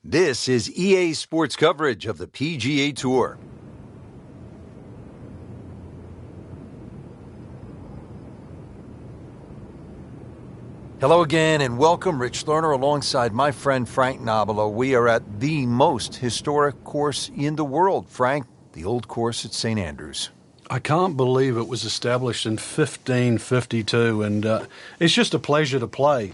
This is EA Sports coverage of the PGA Tour. Hello again and welcome. Rich Lerner alongside my friend Frank Nobilo. We are at the most historic course in the world, Frank, the Old Course at St. Andrews. I can't believe it was established in 1552, and it's just a pleasure to play.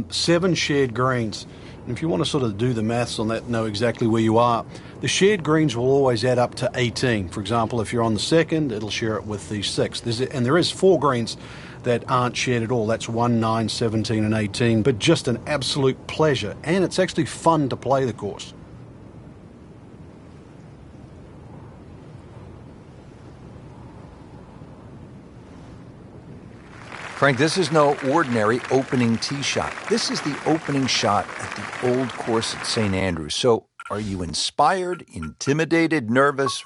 7 shared greens. And if you want to sort of do the maths on that, know exactly where you are, the shared greens will always add up to 18. For example, if you're on the second, it'll share it with the sixth. And there is 4 greens that aren't shared at all. That's 1, 9, 17, and 18. But just an absolute pleasure, and it's actually fun to play the course. Frank, this is no ordinary opening tee shot. This is the opening shot at the Old Course at St. Andrews. So are you inspired, intimidated, nervous?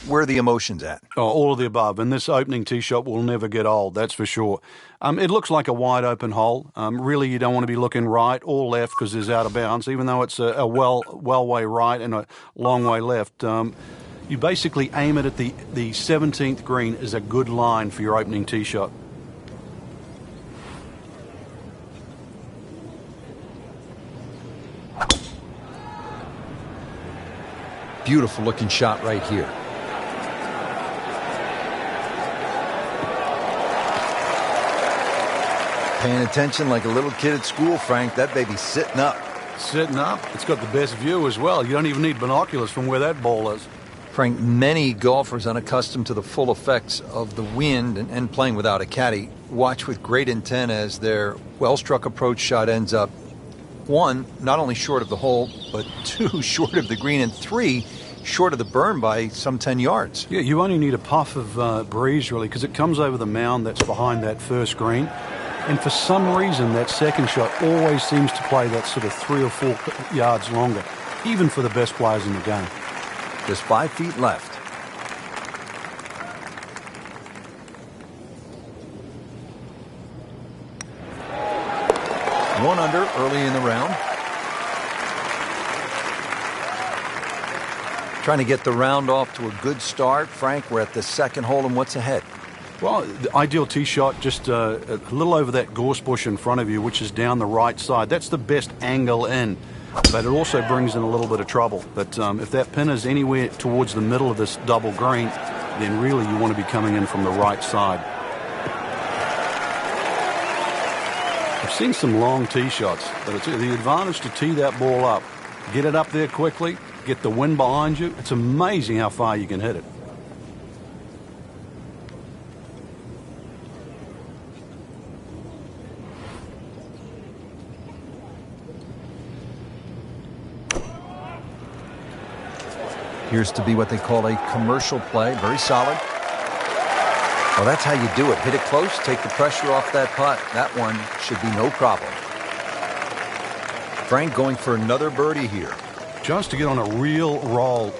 Where are the emotions at? Oh, all of the above. And this opening tee shot will never get old, that's for sure. It looks like a wide open hole. Really, you don't want to be looking right or left because it's out of bounds, even though it's a well way right and a long way left. You basically aim it at the 17th green is a good line for your opening tee shot. Beautiful looking shot right here. Paying attention like a little kid at school, Frank. That baby's sitting up. Sitting up? It's got the best view as well. You don't even need binoculars from where that ball is. Frank, many golfers unaccustomed to the full effects of the wind and playing without a caddy watch with great intent as their well-struck approach shot ends up 1, not only short of the hole, but 2, short of the green, and 3, short of the burn by some 10 yards. Yeah, you only need a puff of breeze, really, because it comes over the mound that's behind that first green. And for some reason, that second shot always seems to play that sort of 3 or 4 yards longer, even for the best players in the game. Just 5 feet left. One under early in the round. Trying to get the round off to a good start. Frank, we're at the second hole, and what's ahead? Well, the ideal tee shot just a little over that gorse bush in front of you, which is down the right side. That's the best angle in, but it also brings in a little bit of trouble. But if that pin is anywhere towards the middle of this double green, then really you want to be coming in from the right side. I've seen some long tee shots, but it's the advantage to tee that ball up, get it up there quickly, get the wind behind you. It's amazing how far you can hit it. Appears to be what they call a commercial play. Very solid. Well, that's how you do it. Hit it close, take the pressure off that putt. That one should be no problem. Frank going for another birdie here. Just to get on a real roll.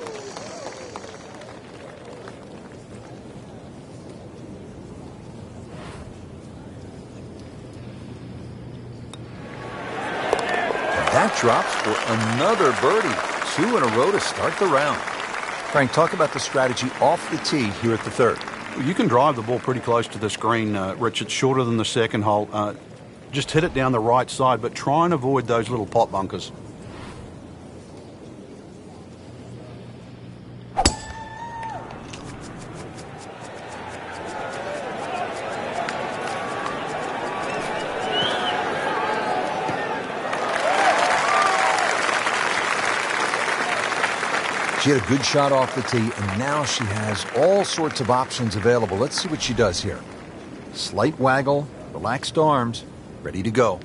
That drops for another birdie. 2 in a row to start the round. Frank, talk about the strategy off the tee here at the third. You can drive the ball pretty close to this green, Rich. It's shorter than the second hole. Just hit it down the right side, but try and avoid those little pot bunkers. She had a good shot off the tee, and now she has all sorts of options available. Let's see what she does here. Slight waggle, relaxed arms, ready to go.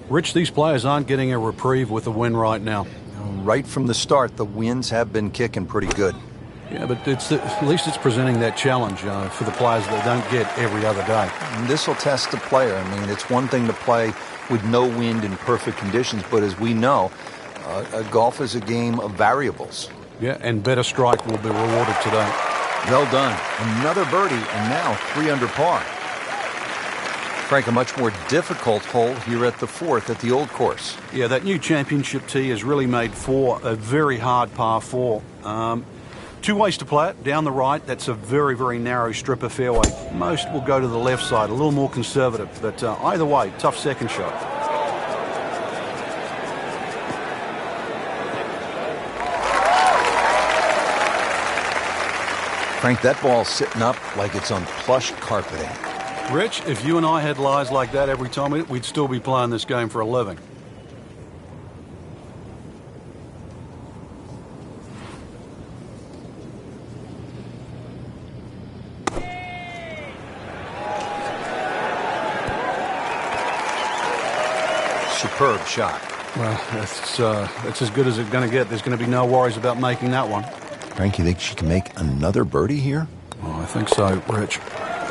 Rich, these players aren't getting a reprieve with the wind right now. Right from the start, the winds have been kicking pretty good. Yeah, but at least it's presenting that challenge for the players that don't get every other day. This will test the player. I mean, it's one thing to play with no wind in perfect conditions, but as we know, golf is a game of variables. Yeah, and better strike will be rewarded today. Well done. Another birdie, and now 3 under par. Frank, a much more difficult hole here at the 4th at the Old Course. Yeah, that new championship tee has really made 4 a very hard par 4. 2 ways to play it. Down the right, that's a very, very narrow strip of fairway. Most will go to the left side, a little more conservative. But either way, tough second shot. Frank, that ball's sitting up like it's on plush carpeting. Rich, if you and I had lies like that every time, we'd still be playing this game for a living. Superb shot. Well, that's as good as it's going to get. There's going to be no worries about making that one. Frank, you think she can make another birdie here? Oh, I think so, Rich.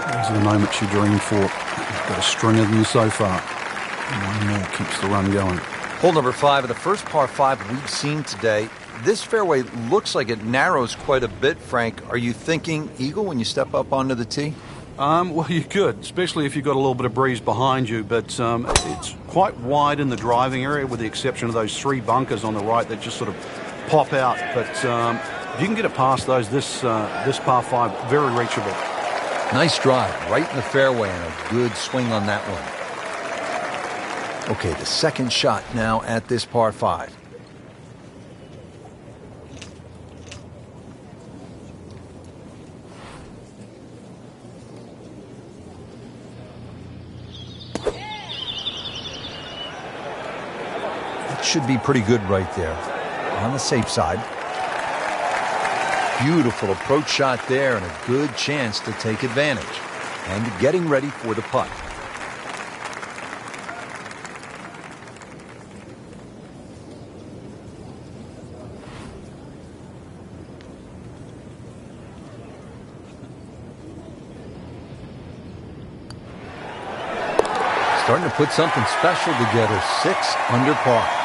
These are the moments she dreamed for. She's got a string of them so far. One more keeps the run going. Hole number 5 of the first par 5 we've seen today. This fairway looks like it narrows quite a bit, Frank. Are you thinking eagle when you step up onto the tee? Well, you could, especially if you've got a little bit of breeze behind you, but it's quite wide in the driving area with the exception of those 3 bunkers on the right that just sort of pop out. But if you can get it past those, this par 5, very reachable. Nice drive, right in the fairway, and a good swing on that one. Okay, the second shot now at this par 5. It should be pretty good right there, on the safe side. Beautiful approach shot there and a good chance to take advantage. And getting ready for the putt. Starting to put something special together. 6 under par.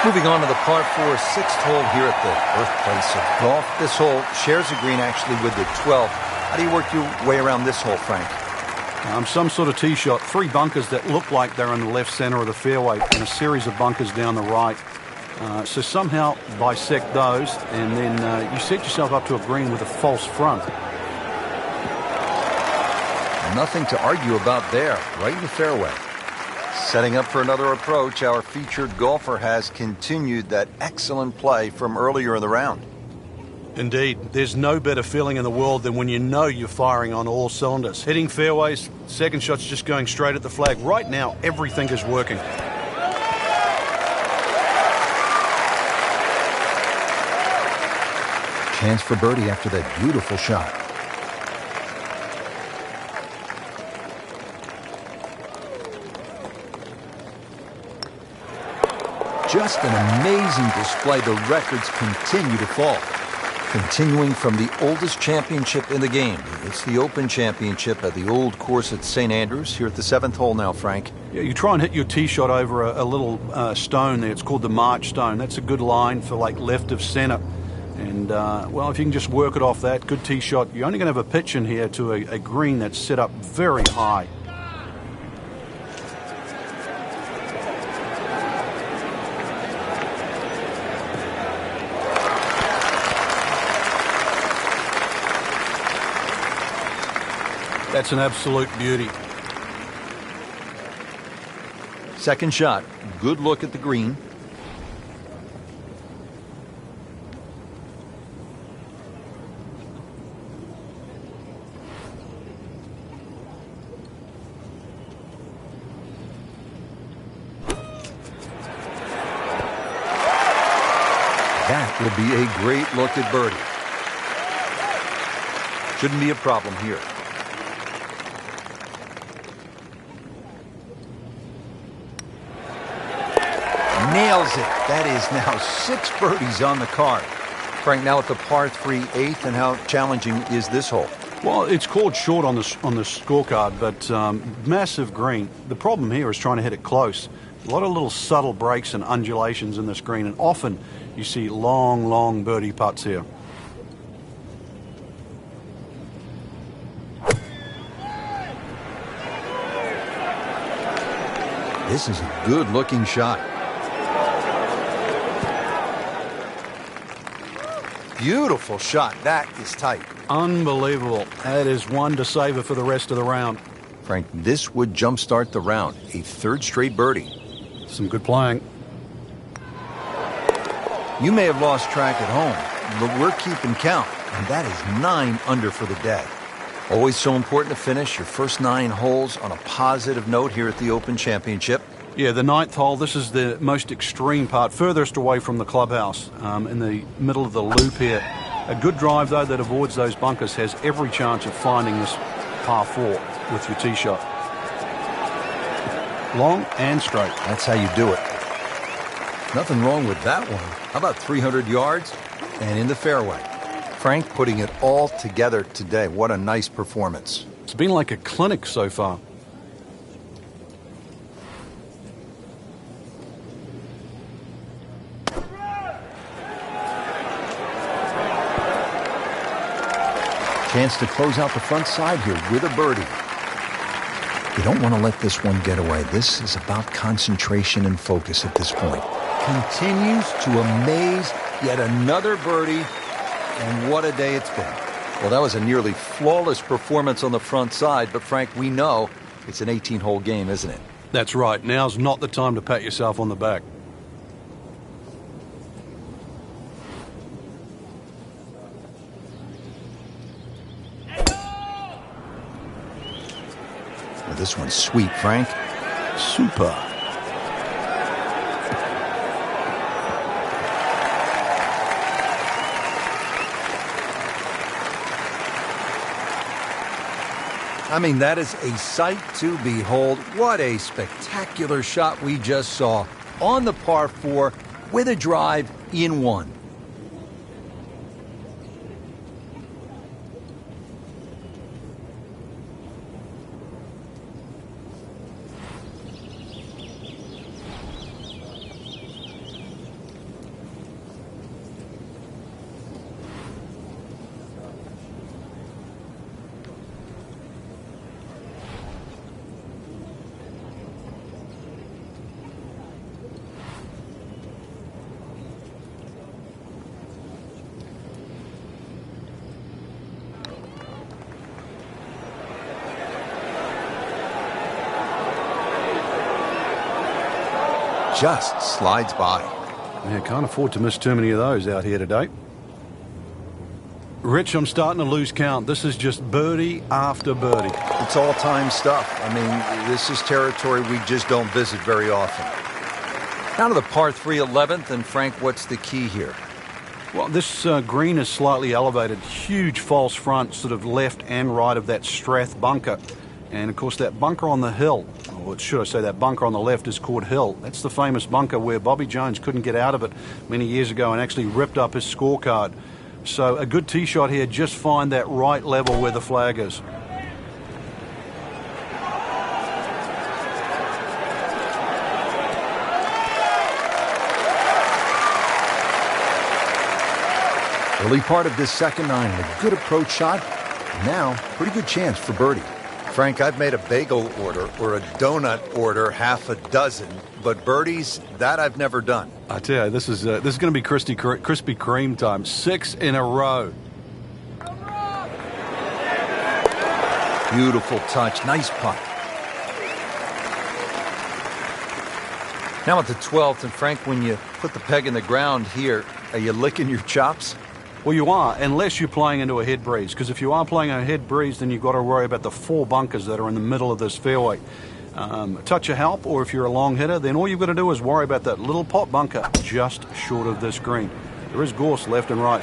Moving on to the par 4 6th hole here at the birthplace of golf. This hole shares a green actually with the 12th. How do you work your way around this hole, Frank? Some sort of tee shot. 3 bunkers that look like they're in the left center of the fairway and a series of bunkers down the right. So somehow bisect those and then you set yourself up to a green with a false front. Nothing to argue about there. Right in the fairway. Setting up for another approach, our featured golfer has continued that excellent play from earlier in the round. Indeed. There's no better feeling in the world than when you know you're firing on all cylinders. Hitting fairways, second shot's just going straight at the flag. Right now, everything is working. Chance for birdie after that beautiful shot. Just an amazing display. The records continue to fall. Continuing from the oldest championship in the game. It's the Open Championship at the Old Course at St. Andrews. Here at the 7th hole now, Frank. Yeah, you try and hit your tee shot over a little stone there. It's called the March stone. That's a good line for like left of center. And, well, if you can just work it off that, good tee shot. You're only going to have a pitch in here to a green that's set up very high. That's an absolute beauty. Second shot. Good look at the green. That will be a great look at birdie. Shouldn't be a problem here. Nails it. That is now 6 birdies on the card. Frank, now at the par 3 8th, and how challenging is this hole? Well, it's called short on the scorecard, but massive green. The problem here is trying to hit it close. A lot of little subtle breaks and undulations in this green, and often you see long, long birdie putts here. This is a good-looking shot. Beautiful shot. That is tight. Unbelievable. That is one to savor for the rest of the round. Frank, this would jumpstart the round. A third straight birdie. Some good playing. You may have lost track at home, but we're keeping count, and that is 9 under for the day. Always so important to finish your first 9 holes on a positive note here at the Open Championship. Yeah, the 9th hole, this is the most extreme part, furthest away from the clubhouse, in the middle of the loop here. A good drive, though, that avoids those bunkers has every chance of finding this par 4 with your tee shot. Long and straight. That's how you do it. Nothing wrong with that one. How about 300 yards and in the fairway? Frank putting it all together today. What a nice performance. It's been like a clinic so far. Chance to close out the front side here with a birdie. You don't want to let this one get away. This is about concentration and focus at this point. Continues to amaze. Yet another birdie. And what a day it's been. Well, that was a nearly flawless performance on the front side. But, Frank, we know it's an 18-hole game, isn't it? That's right. Now's not the time to pat yourself on the back. Well, this one's sweet, Frank. Super. I mean, that is a sight to behold. What a spectacular shot we just saw on the par 4 with a drive in 1. Just slides by. Yeah, can't afford to miss too many of those out here today. Rich, I'm starting to lose count. This is just birdie after birdie. It's all-time stuff. I mean, this is territory we just don't visit very often. Now to the par 3 11th, and Frank, what's the key here? Well, this green is slightly elevated. Huge false front, sort of left and right of that Strath bunker. And, of course, that bunker on the hill, or should I say that bunker on the left is called Hill. That's the famous bunker where Bobby Jones couldn't get out of it many years ago and actually ripped up his scorecard. So a good tee shot here, just find that right level where the flag is. Early part of this second 9, a good approach shot. Now, pretty good chance for birdie. Frank, I've made a bagel order or a donut order 6, but birdies, that I've never done. I tell you, this is going to be Krispy Kreme time. 6 in a row. Beautiful touch. Nice putt. Now at the 12th, and Frank, when you put the peg in the ground here, are you licking your chops? Well, you are, unless you're playing into a head breeze. Because if you are playing a head breeze, then you've got to worry about the 4 bunkers that are in the middle of this fairway. A touch of help, or if you're a long hitter, then all you've got to do is worry about that little pot bunker just short of this green. There is gorse left and right.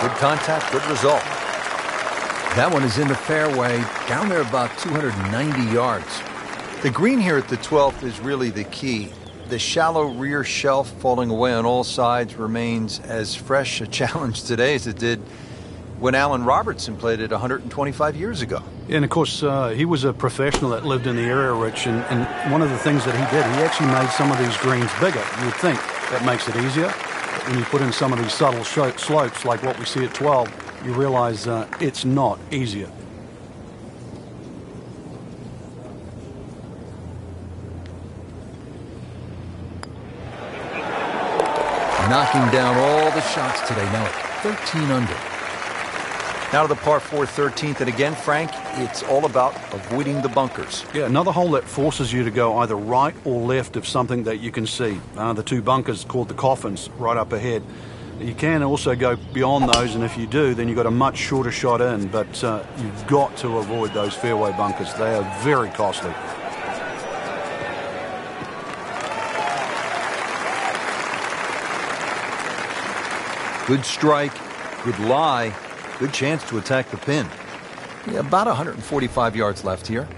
Good contact, good result. That one is in the fairway, down there about 290 yards. The green here at the 12th is really the key. The shallow rear shelf falling away on all sides remains as fresh a challenge today as it did when Alan Robertson played it 125 years ago. And, of course, he was a professional that lived in the area, Rich, and one of the things that he did, he actually made some of these greens bigger. You would think that makes it easier. But when you put in some of these subtle slopes like what we see at 12, you realize it's not easier. knocking down all the shots today. Now at 13 under. Now to the par 4 13th, and again, Frank, it's all about avoiding the bunkers. Yeah, another hole that forces you to go either right or left of something that you can see. The two bunkers called the coffins right up ahead. You can also go beyond those, and if you do, then you've got a much shorter shot in, but you've got to avoid those fairway bunkers. They are very costly. Good strike, good lie, good chance to attack the pin. Yeah, about 145 yards left here.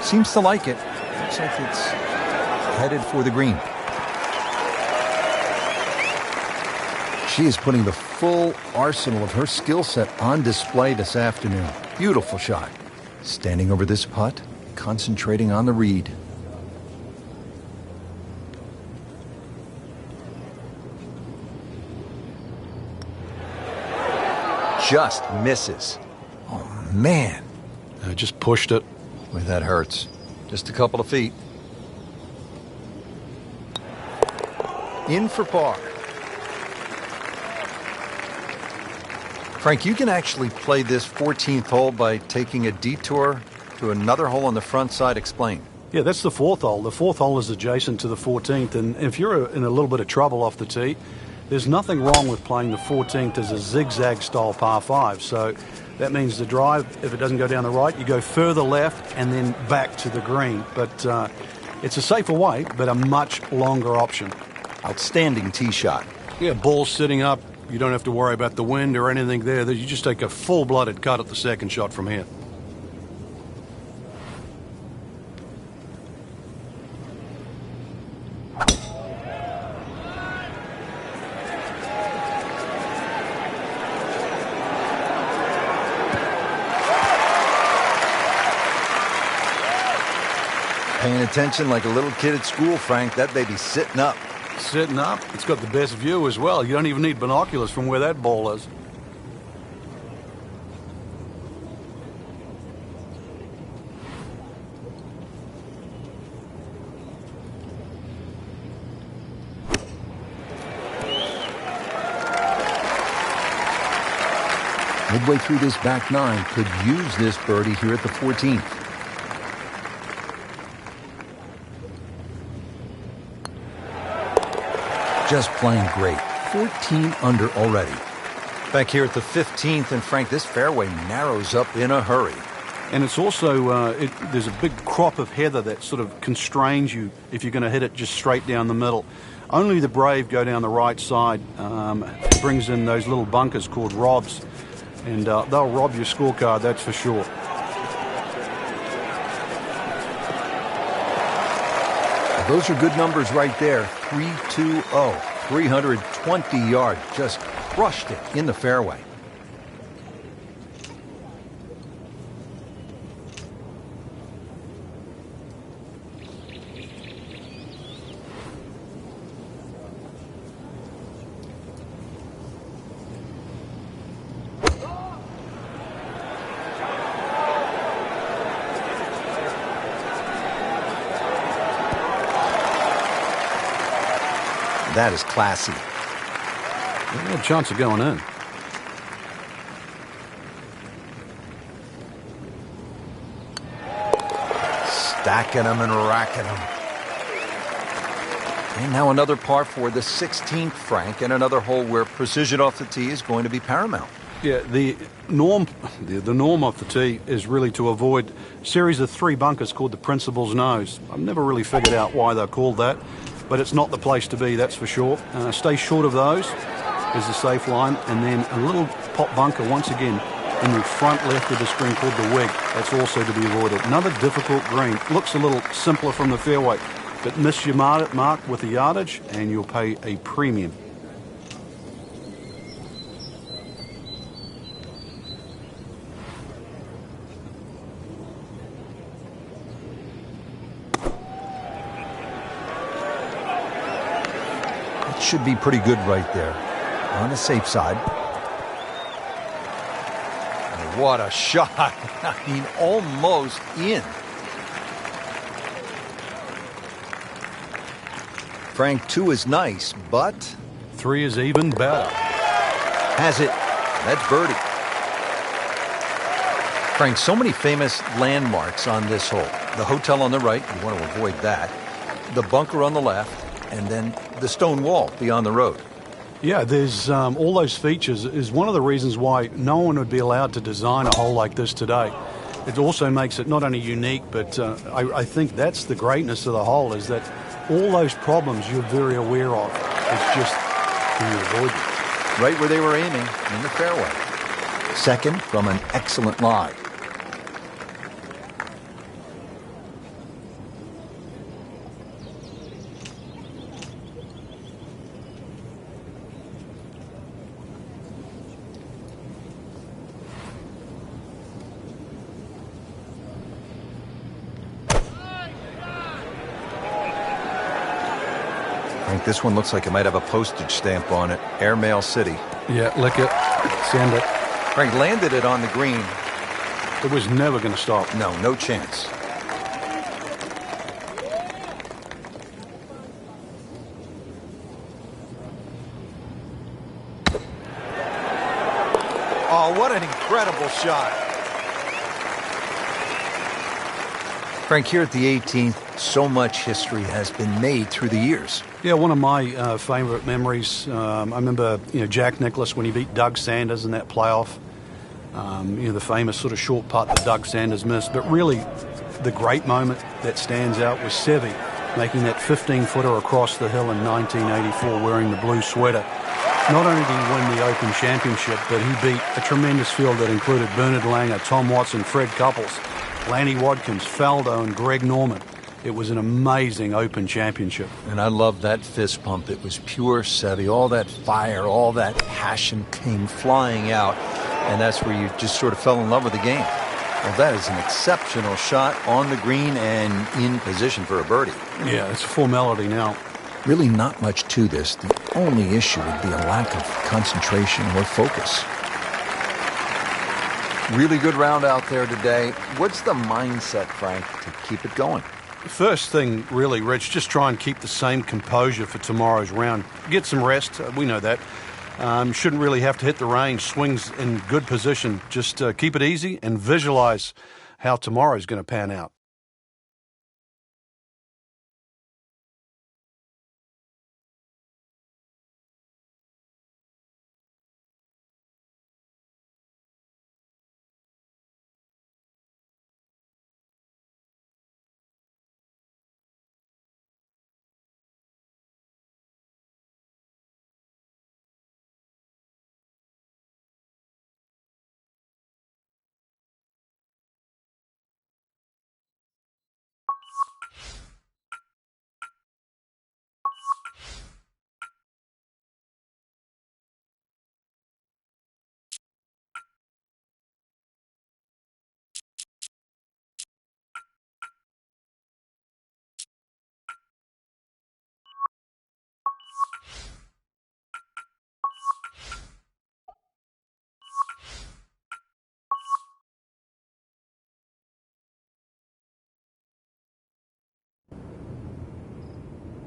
Seems to like it. Looks like it's headed for the green. She is putting the full arsenal of her skill set on display this afternoon. Beautiful shot. Standing over this putt, concentrating on the read. Just misses. Oh, man. I just pushed it. Boy, that hurts. Just a couple of feet. In for par. Frank, you can actually play this 14th hole by taking a detour to another hole on the front side. Explain. Yeah, that's the fourth hole. The fourth hole is adjacent to the 14th, and if you're in a little bit of trouble off the tee, there's nothing wrong with playing the 14th as a zigzag style par 5. So that means the drive, if it doesn't go down the right, you go further left and then back to the green. But it's a safer way, but a much longer option. Outstanding tee shot. Yeah, ball sitting up. You don't have to worry about the wind or anything there. You just take a full-blooded cut at the second shot from here. Paying attention like a little kid at school, Frank. That baby's sitting up. Sitting up. It's got the best view as well. You don't even need binoculars from where that ball is. Midway through this back nine, could use this birdie here at the 14th. Just playing great. 14 under already. Back here at the 15th, and Frank, this fairway narrows up in a hurry. And it's also, there's a big crop of heather that sort of constrains you if you're going to hit it just straight down the middle. Only the brave go down the right side. Brings in those little bunkers called robs, and they'll rob your scorecard, that's for sure. Those are good numbers right there. 320, 320 yards. Just crushed it in the fairway. That is classy. There's no chance of going in. Stacking them and racking them. And now another par for the 16th, Frank, and another hole where precision off the tee is going to be paramount. Yeah, the norm of the tee is really to avoid a series of 3 bunkers called the principal's nose. I've never really figured out why they're called that, but it's not the place to be, that's for sure. Stay short of those is the safe line, and then a little pop bunker once again in the front left of the screen called the wig. That's also to be avoided. Another difficult green. Looks a little simpler from the fairway, but miss your mark with the yardage and you'll pay a premium. should be pretty good right there. On the safe side. And what a shot. I mean, almost in. Frank, 2 is nice, but 3 is even better. Has it. That's birdie. Frank, so many famous landmarks on this hole. The hotel on the right, you want to avoid that. The bunker on the left, and then the stone wall beyond the road. Yeah, there's all those features is one of the reasons why no one would be allowed to design a hole like this today. It also makes it not only unique, but I think that's the greatness of the hole, is that all those problems you're very aware of. It's just, can you avoid them? Right where they were aiming, in the fairway. Second from an excellent lie. This one looks like it might have a postage stamp on it. Airmail City. Yeah, lick it, send it. Frank landed it on the green. It was never going to stop. No, no chance. Oh, what an incredible shot. Frank, here at the 18th, so much history has been made through the years. Yeah, one of my favourite memories, I remember Jack Nicklaus when he beat Doug Sanders in that playoff. The famous sort of short putt that Doug Sanders missed. But really, the great moment that stands out was Seve making that 15-footer across the hill in 1984 wearing the blue sweater. Not only did he win the Open Championship, but he beat a tremendous field that included Bernard Langer, Tom Watson, Fred Couples, Lanny Wadkins, Faldo, and Greg Norman. It was an amazing Open Championship. And I love that fist pump. It was pure Seve. All that fire, all that passion came flying out. And that's where you just sort of fell in love with the game. Well, that is an exceptional shot on the green and in position for a birdie. Yeah, it's a formality now. Really not much to this. The only issue would be a lack of concentration or focus. Really good round out there today. What's the mindset, Frank, to keep it going? First thing, really, Rich, just try and keep the same composure for tomorrow's round. Get some rest. We know that. Shouldn't really have to hit the range. Swings in good position. Just keep it easy and visualize how tomorrow's going to pan out.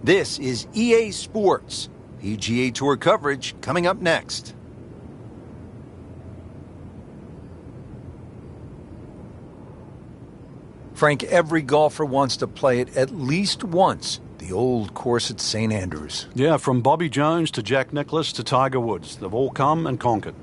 This is EA Sports. PGA Tour coverage coming up next. Frank, every golfer wants to play it at least once. The old course at St. Andrews. Yeah, from Bobby Jones to Jack Nicklaus to Tiger Woods. They've all come and conquered.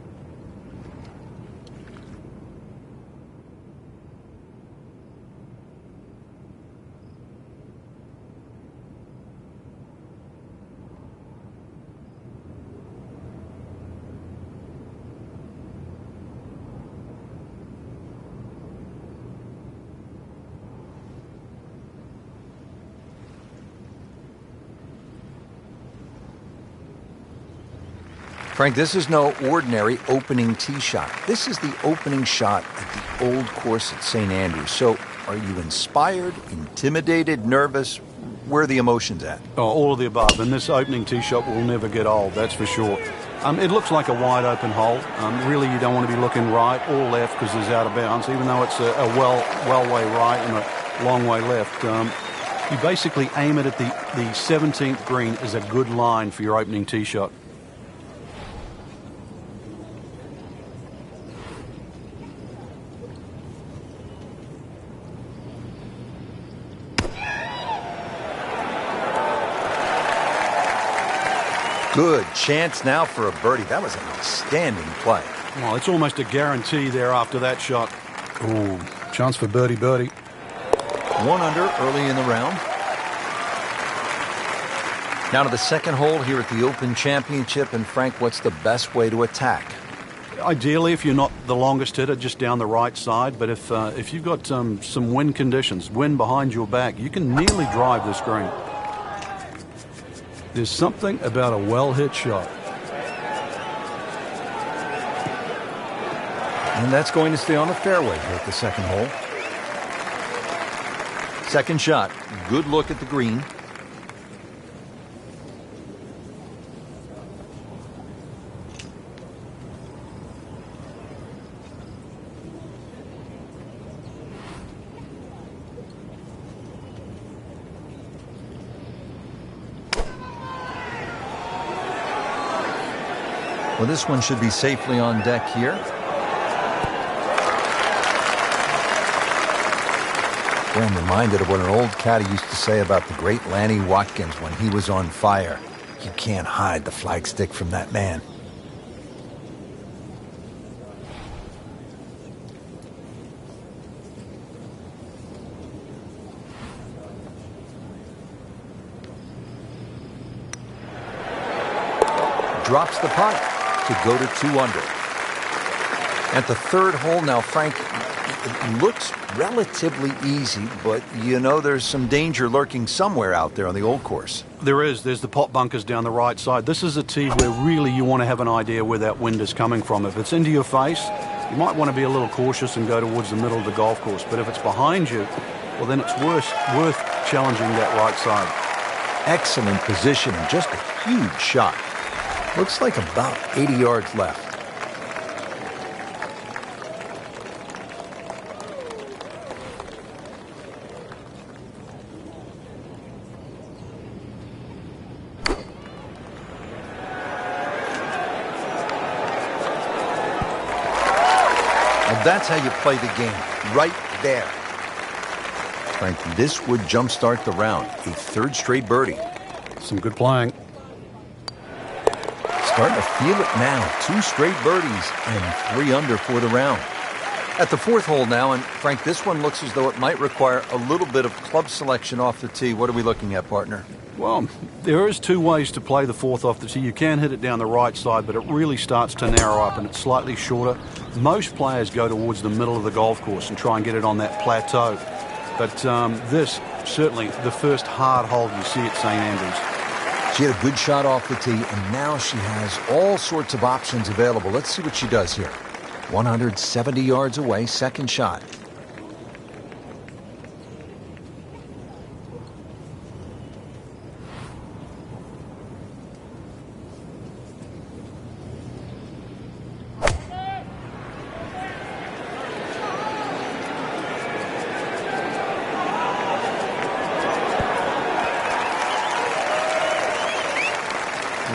Frank, this is no ordinary opening tee shot. This is the opening shot at the old course at St. Andrews. So are you inspired, intimidated, nervous? where are the emotions at? Oh, all of the above. And this opening tee shot will never get old, that's for sure. It looks like a wide open hole. Really, you don't want to be looking right or left because it's out of bounds, even though it's a well way right and a long way left. You basically aim it at the 17th green as a good line for your opening tee shot. Good chance now for a birdie. That was an outstanding play. Well, it's almost a guarantee there after that shot. Ooh, chance for birdie. 1 under early in the round. Now to the second hole here at the Open Championship. And Frank, what's the best way to attack? Ideally, if you're not the longest hitter, just down the right side. But if you've got some wind conditions, wind behind your back, you can nearly drive this green. There's something about a well-hit shot. And that's going to stay on the fairway here at the second hole. Second shot. Good look at the green. Well, this one should be safely on deck here. Well, I'm reminded of what an old caddy used to say about the great Lanny Watkins when he was on fire. You can't hide the flagstick from that man. Drops the putt to go to 2 under. At the third hole now, Frank, it looks relatively easy, but you know there's some danger lurking somewhere out there on the old course. There is. There's the pot bunkers down the right side. This is a tee where really you want to have an idea where that wind is coming from. If it's into your face, you might want to be a little cautious and go towards the middle of the golf course. But if it's behind you, well, then it's worth challenging that right side. Excellent position and just a huge shot. Looks like about 80 yards left. Well, that's how you play the game, right there. Frank, this would jumpstart the round. A third straight birdie. Some good playing. Starting to feel it now. 2 straight birdies and 3 under for the round. At the fourth hole now, and Frank, this one looks as though it might require a little bit of club selection off the tee. What are we looking at, partner? Well, there is 2 ways to play the fourth off the tee. You can hit it down the right side, but it really starts to narrow up and it's slightly shorter. Most players go towards the middle of the golf course and try and get it on that plateau. But this, certainly the first hard hole you see at St. Andrews. She had a good shot off the tee, and now she has all sorts of options available. Let's see what she does here. 170 yards away, second shot.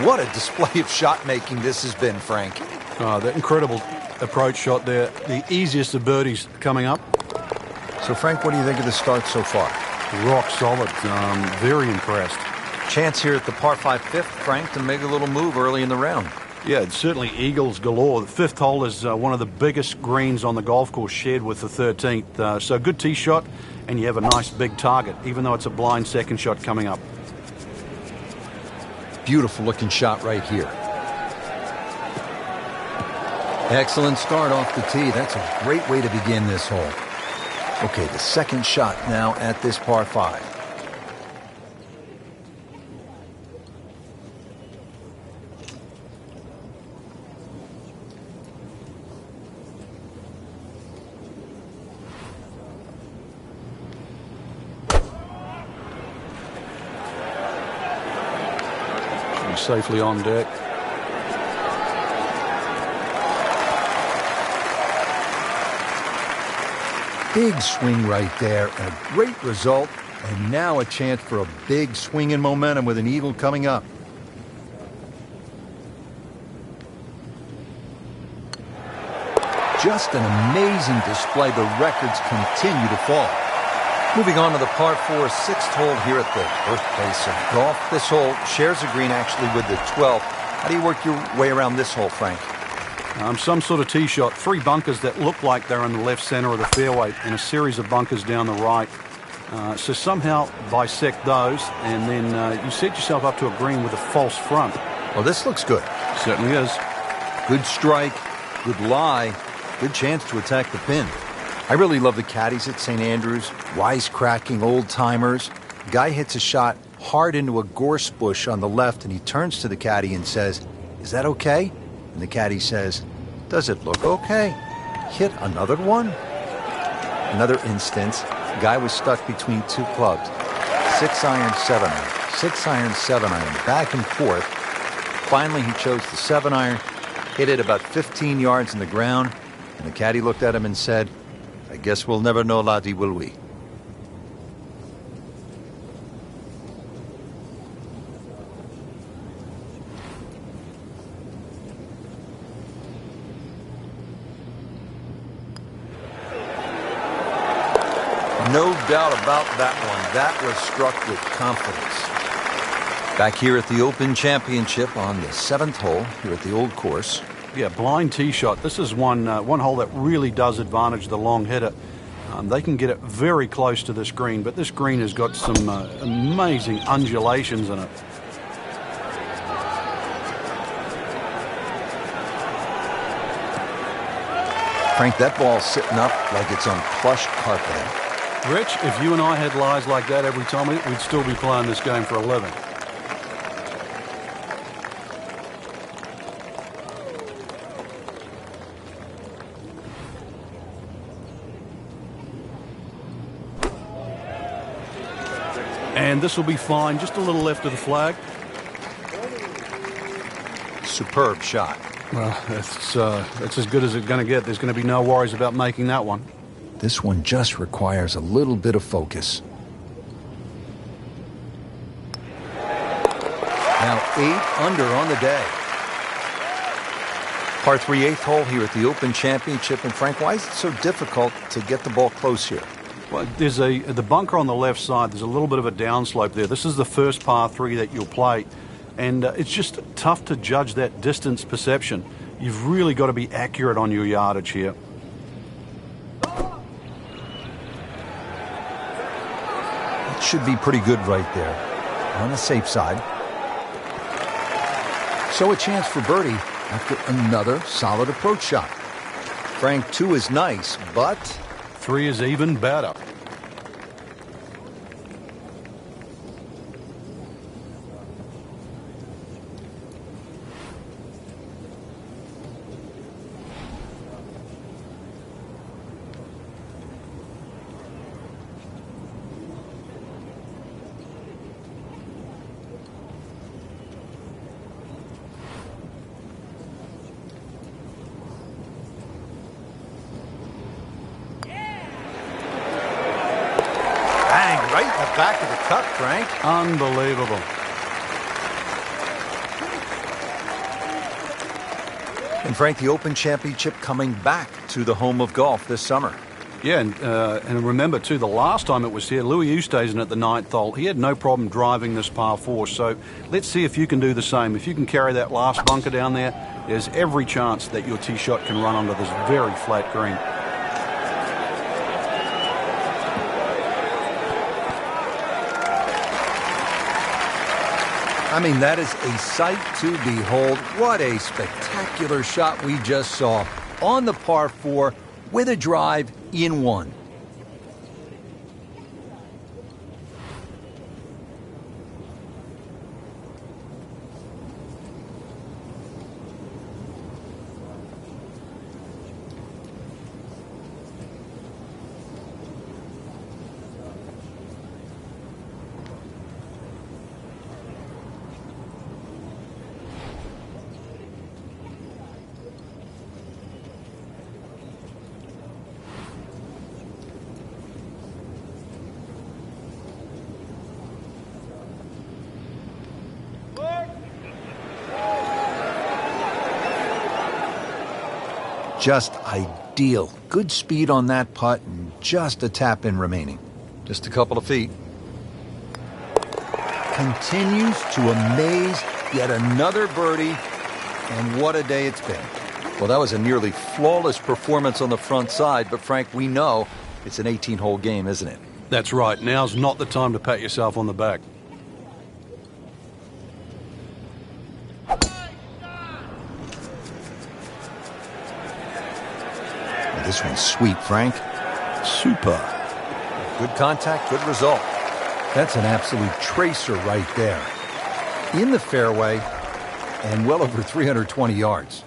What a display of shot making this has been, Frank. That incredible approach shot there. The easiest of birdies coming up. So, Frank, what do you think of the start so far? Rock solid. Very impressed. Chance here at the par 5 fifth, Frank, to make a little move early in the round. Yeah, it's certainly eagles galore. The fifth hole is one of the biggest greens on the golf course, shared with the 13th. So good tee shot, and you have a nice big target, even though it's a blind second shot coming up. Beautiful looking shot right here. Excellent start off the tee. That's a great way to begin this hole. Okay, the second shot now at this par 5. he's safely on deck. Big swing right there, a great result, and now a chance for a big swing in momentum with an eagle coming up. Just an amazing display. The records continue to fall. Moving on to the par 4 sixth hole here at the birthplace of golf. This hole shares a green actually with the 12th. How do you work your way around this hole, Frank? Some sort of tee shot. 3 bunkers that look like they're in the left center of the fairway and a series of bunkers down the right. So somehow bisect those, and then you set yourself up to a green with a false front. Well, this looks good. Certainly is. Good strike, good lie, good chance to attack the pin. I really love the caddies at St. Andrews, wisecracking old-timers. Guy hits a shot hard into a gorse bush on the left, and he turns to the caddy and says, "Is that okay?" And the caddy says, "Does it look okay?" Hit another one. Another instance, guy was stuck between 2 clubs. 6-iron, 7-iron, 6-iron, 7-iron, back and forth. Finally, he chose the 7-iron, hit it about 15 yards in the ground, and the caddy looked at him and said, "I guess we'll never know, laddie, will we?" No doubt about that one. That was struck with confidence. Back here at the Open Championship on the 7th hole here at the Old Course. Yeah, blind tee shot. This is one hole that really does advantage the long hitter. They can get it very close to this green, but this green has got some amazing undulations in it. Frank, that ball's sitting up like it's on plush carpeting. Rich, if you and I had lies like that every time, we'd still be playing this game for a living. And this will be fine, just a little left of the flag. Superb shot. Well, that's as good as it's going to get. There's going to be no worries about making that one. This one just requires a little bit of focus. Now 8 under on the day. Par 3 8th hole here at the Open Championship. And Frank, why is it so difficult to get the ball close here? Well, there's the bunker on the left side. There's a little bit of a downslope there. This is the first par 3 that you'll play. And it's just tough to judge that distance perception. You've really got to be accurate on your yardage here. It should be pretty good right there. On the safe side. So a chance for birdie after another solid approach shot. Frank, 2 is nice, but 3 is even better. right in the back of the cup, Frank. Unbelievable. And Frank, the Open Championship coming back to the home of golf this summer. Yeah, and remember, too, the last time it was here, Louis Oosthuizen at the 9th hole, he had no problem driving this par 4. So let's see if you can do the same. If you can carry that last bunker down there, there's every chance that your tee shot can run onto this very flat green. I mean, that is a sight to behold. What a spectacular shot we just saw on the par 4 with a drive in one. just ideal. Good speed on that putt and just a tap in remaining. Just a couple of feet. Continues to amaze. Yet another birdie. And what a day it's been. Well, that was a nearly flawless performance on the front side, but Frank, we know it's an 18-hole game, isn't it? That's right. Now's not the time to pat yourself on the back. Well, this one's sweet, Frank. Super. Good contact, good result. That's an absolute tracer right there. In the fairway and well over 320 yards.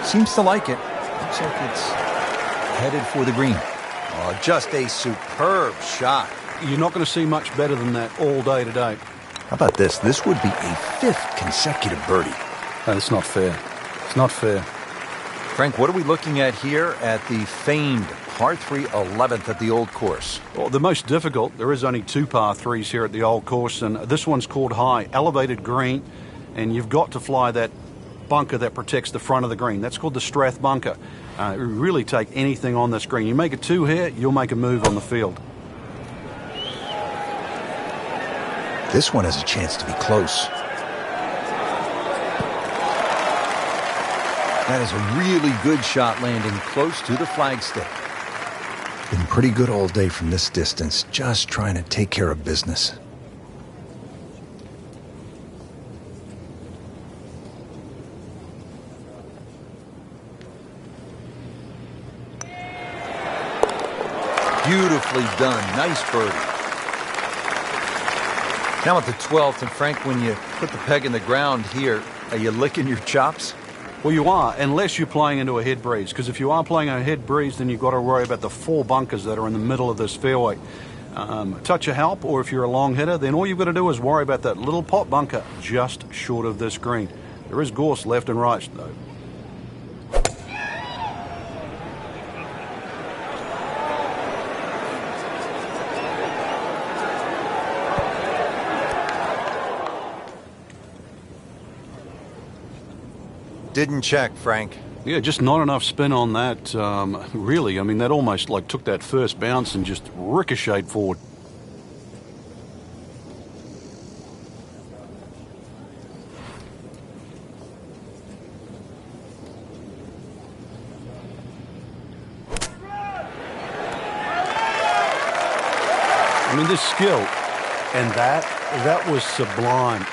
Seems to like it. Looks like it's headed for the green. Oh, just a superb shot. You're not going to see much better than that all day today. How about this? This would be a 5th consecutive birdie. No, that's not fair. It's not fair. Frank, what are we looking at here at the famed par 3 11th at the Old Course? Well, the most difficult, there is only 2 par 3s here at the Old Course, and this one's called high, elevated green, and you've got to fly that bunker that protects the front of the green. That's called the Strath bunker. You really take anything on this green. You make a 2 here, you'll make a move on the field. This one has a chance to be close. That is a really good shot landing close to the flagstick. Been pretty good all day from this distance, just trying to take care of business. Beautifully done. Nice birdie. Now at the 12th, and Frank, when you put the peg in the ground here, are you licking your chops? Well, you are, unless you're playing into a head breeze, because if you are playing a head breeze, then you've got to worry about the 4 bunkers that are in the middle of this fairway. Touch of help, or if you're a long hitter, then all you've got to do is worry about that little pot bunker just short of this green. There is gorse left and right, though. Didn't check, Frank. Yeah, just not enough spin on that, really. I mean, that almost like took that first bounce and just ricocheted forward. I mean, this skill, and that was sublime.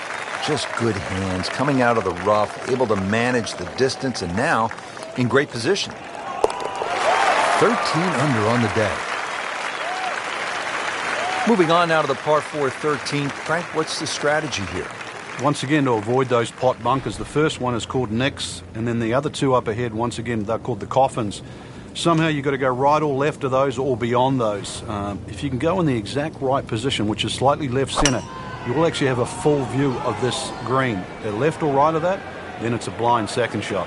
Just good hands, coming out of the rough, able to manage the distance, and now in great position. 13 under on the day. Moving on now to the par 4 13th. Frank, what's the strategy here? Once again, to avoid those pot bunkers, the first one is called nicks, and then the other 2 up ahead, once again, they're called the coffins. Somehow you've got to go right or left of those or beyond those. If you can go in the exact right position, which is slightly left center, you will actually have a full view of this green. Left or right of that, then it's a blind second shot.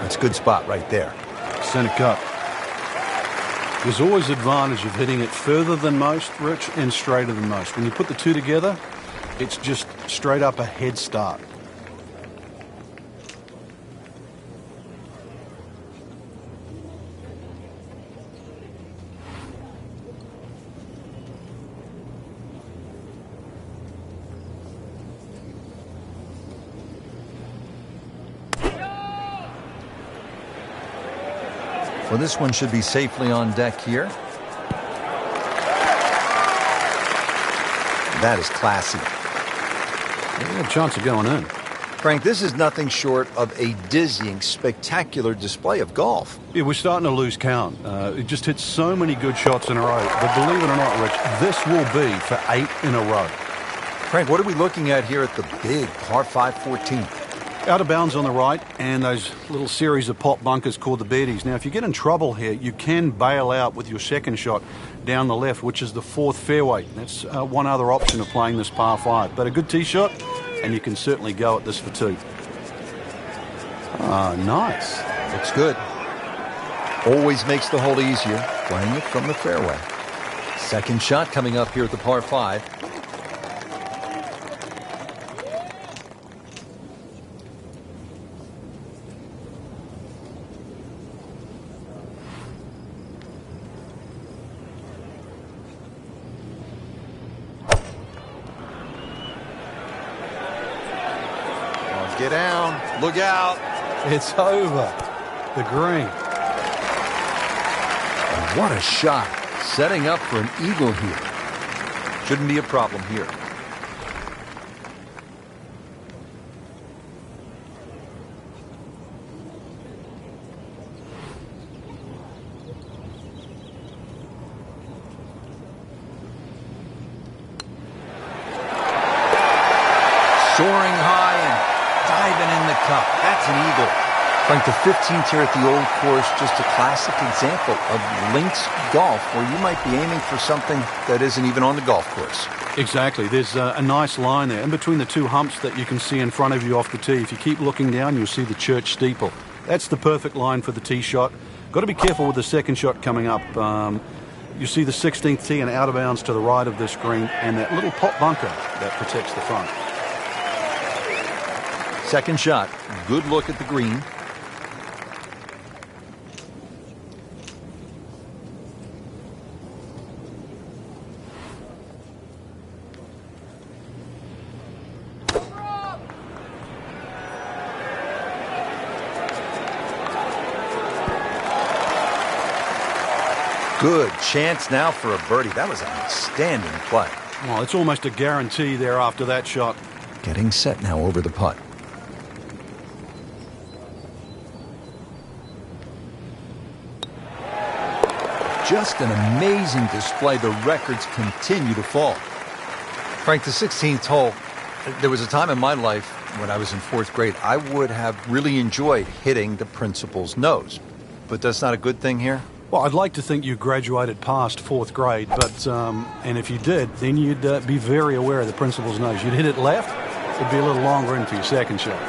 That's a good spot right there. Center cut. There's always advantage of hitting it further than most, Rich, and straighter than most. When you put the 2 together, it's just straight up a head start. Well, this one should be safely on deck here. That is classy. Yeah, chance of going in. Frank, this is nothing short of a dizzying, spectacular display of golf. Yeah, we're starting to lose count. It just hit so many good shots in a row. But believe it or not, Rich, this will be for 8 in a row. Frank, what are we looking at here at the big par 5 14? Out of bounds on the right, and those little series of pot bunkers called the birdies. Now, if you get in trouble here, you can bail out with your second shot down the left, which is the 4th fairway. That's one other option of playing this par 5. But a good tee shot, and you can certainly go at this for 2. Ah, nice. Looks good. Always makes the hole easier, playing it from the fairway. Second shot coming up here at the par 5. Get down. Look out. It's over. The green. And what a shot. Setting up for an eagle here. Shouldn't be a problem here. Soaring high and diving in the cup. That's an eagle. Frank, the 15th here at the Old Course, just a classic example of links golf, where you might be aiming for something that isn't even on the golf course. Exactly. There's a nice line there in between the two humps that you can see in front of you off the tee. If you keep looking down, you'll see the church steeple. That's the perfect line for the tee shot. Got to be careful with the second shot coming up. You see the 16th tee and out of bounds to the right of this green, and that little pot bunker that protects the front. Second shot. Good look at the green. Good chance now for a birdie. That was an outstanding play. Well, it's almost a guarantee there after that shot. Getting set now over the putt. Just an amazing display. The records continue to fall. Frank, the 16th hole, there was a time in my life when I was in 4th grade, I would have really enjoyed hitting the principal's nose. But that's not a good thing here? Well, I'd like to think you graduated past 4th grade, but and if you did, then you'd be very aware of the principal's nose. You'd hit it left, it'd be a little longer into your second shot.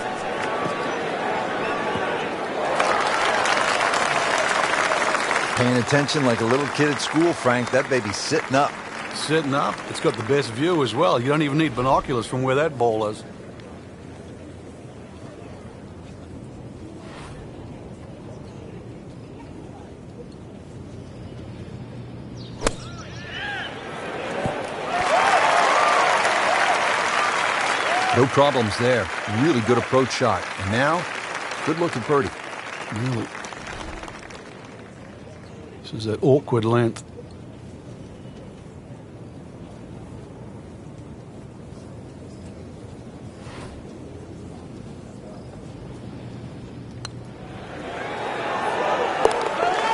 Paying attention like a little kid at school, Frank. That baby's sitting up. Sitting up. It's got the best view as well. You don't even need binoculars from where that ball is. No problems there. Really good approach shot. And now, good look at birdie. Really. This is that awkward length.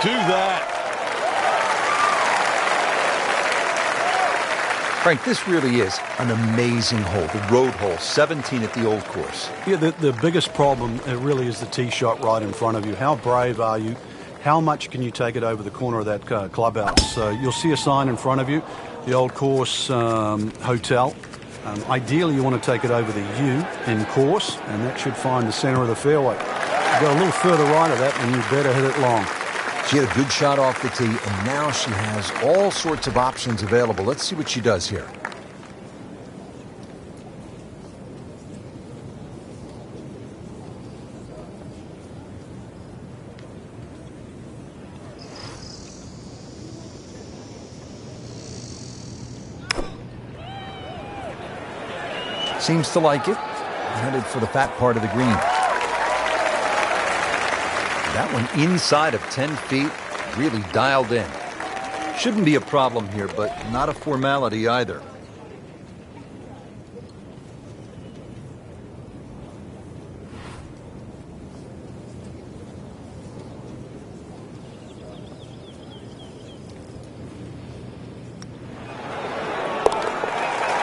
Do that. Frank, this really is an amazing hole. The road hole, 17 at the Old Course. Yeah, the biggest problem really is the tee shot right in front of you. How brave are you? How much can you take it over the corner of that clubhouse? So you'll see a sign in front of you, the Old Course Hotel. Ideally, you want to take it over the U in course, and that should find the center of the fairway. You go a little further right of that, and you better hit it long. She had a good shot off the tee, and now she has all sorts of options available. Let's see what she does here. Seems to like it. Headed for the fat part of the green. That one inside of 10 feet, really dialed in. Shouldn't be a problem here, but not a formality either.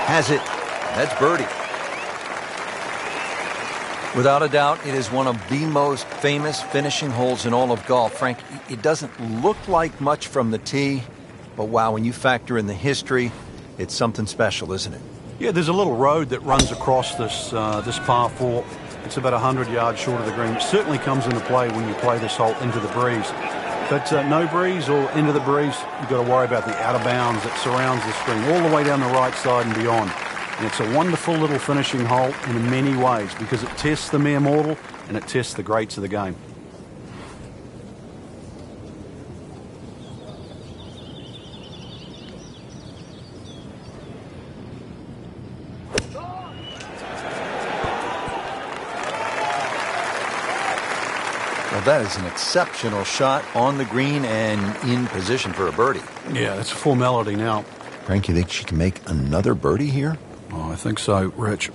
Has it. That's birdie. Without a doubt, it is one of the most famous finishing holes in all of golf. Frank, it doesn't look like much from the tee, but wow, when you factor in the history, it's something special, isn't it? Yeah, there's a little road that runs across this par 4. It's about 100 yards short of the green. It certainly comes into play when you play this hole into the breeze. But no breeze or into the breeze, you've got to worry about the out of bounds that surrounds the screen, all the way down the right side and beyond. And it's a wonderful little finishing hole in many ways because it tests the mere mortal and it tests the greats of the game. Well, that is an exceptional shot on the green and in position for a birdie. Yeah, it's a formality now. Frank, you think she can make another birdie here? Oh, I think so, Rich.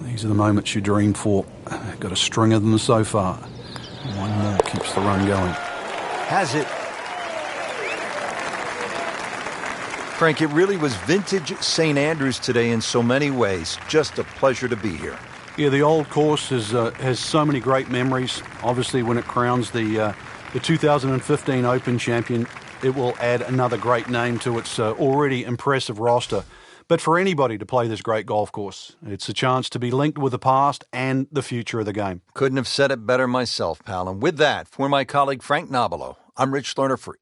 These are the moments you dream for. Got a string of them so far. One more keeps the run going. Has it. Frank, it really was vintage St. Andrews today in so many ways. Just a pleasure to be here. Yeah, the old course has so many great memories. Obviously, when it crowns the 2015 Open champion, it will add another great name to its already impressive roster. But for anybody to play this great golf course, it's a chance to be linked with the past and the future of the game. Couldn't have said it better myself, pal. And with that, for my colleague Frank Nobilo, I'm Rich Lerner for